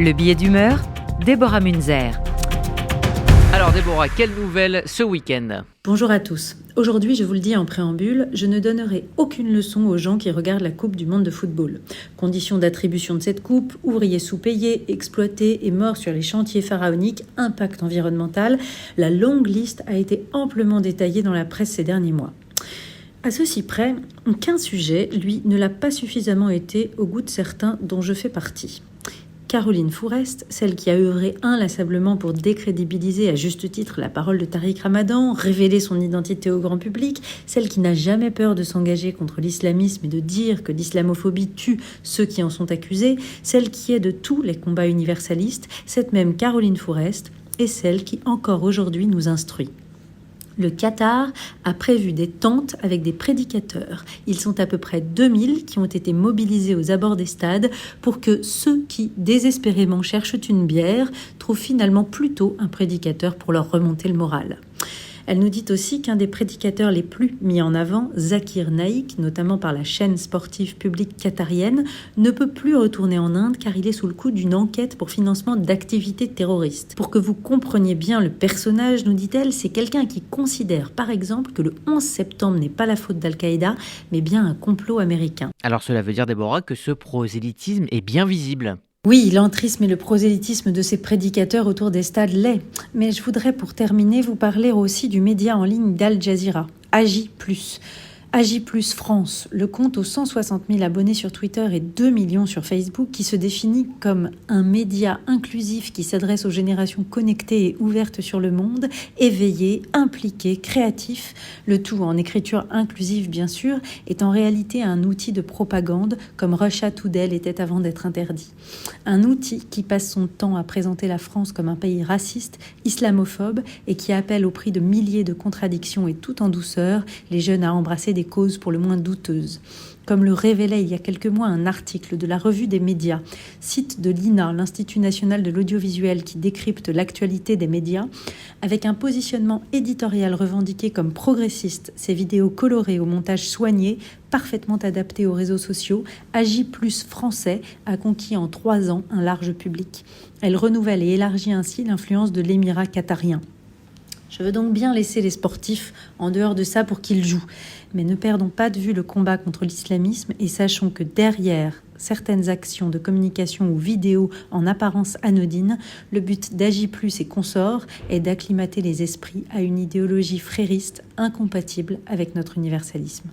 Le billet d'humeur, Déborah Munzer. Alors Déborah, quelle nouvelle ce week-end ? Bonjour à tous. Aujourd'hui, je vous le dis en préambule, je ne donnerai aucune leçon aux gens qui regardent la Coupe du monde de football. Conditions d'attribution de cette coupe, ouvriers sous-payés, exploités et morts sur les chantiers pharaoniques, impact environnemental, la longue liste a été amplement détaillée dans la presse ces derniers mois. À ceci près qu'un sujet, lui, ne l'a pas suffisamment été au goût de certains dont je fais partie. Caroline Fourest, celle qui a œuvré inlassablement pour décrédibiliser à juste titre la parole de Tariq Ramadan, révéler son identité au grand public, celle qui n'a jamais peur de s'engager contre l'islamisme et de dire que l'islamophobie tue ceux qui en sont accusés, celle qui est de tous les combats universalistes, cette même Caroline Fourest est celle qui encore aujourd'hui nous instruit. Le Qatar a prévu des tentes avec des prédicateurs. Ils sont à peu près 2000 qui ont été mobilisés aux abords des stades pour que ceux qui, désespérément, cherchent une bière trouvent finalement plutôt un prédicateur pour leur remonter le moral. Elle nous dit aussi qu'un des prédicateurs les plus mis en avant, Zakir Naik, notamment par la chaîne sportive publique qatarienne, ne peut plus retourner en Inde car il est sous le coup d'une enquête pour financement d'activités terroristes. Pour que vous compreniez bien le personnage, nous dit-elle, c'est quelqu'un qui considère par exemple que le 11 septembre n'est pas la faute d'Al-Qaïda, mais bien un complot américain. Alors cela veut dire Déborah que ce prosélytisme est bien visible. Oui, l'entrisme et le prosélytisme de ces prédicateurs autour des stades l'est. Mais je voudrais pour terminer vous parler aussi du média en ligne d'Al Jazeera, AJ+. AJ+ France, le compte aux 160 000 abonnés sur Twitter et 2 millions sur Facebook, qui se définit comme un média inclusif qui s'adresse aux générations connectées et ouvertes sur le monde, éveillé, impliqué, créatif, le tout en écriture inclusive bien sûr, est en réalité un outil de propagande comme Russia Today l'était avant d'être interdit. Un outil qui passe son temps à présenter la France comme un pays raciste, islamophobe et qui appelle au prix de milliers de contradictions et tout en douceur les jeunes à embrasser des causes pour le moins douteuses. Comme le révélait il y a quelques mois un article de la Revue des médias, site de l'INA, l'Institut national de l'audiovisuel qui décrypte l'actualité des médias, avec un positionnement éditorial revendiqué comme progressiste, ces vidéos colorées au montage soigné, parfaitement adaptées aux réseaux sociaux, AJ+ français a conquis en 3 ans un large public. Elle renouvelle et élargit ainsi l'influence de l'émirat qatarien. Je veux donc bien laisser les sportifs en dehors de ça pour qu'ils jouent. Mais ne perdons pas de vue le combat contre l'islamisme et sachons que derrière certaines actions de communication ou vidéos en apparence anodines, le but d'AJ+ et consorts est d'acclimater les esprits à une idéologie frériste incompatible avec notre universalisme.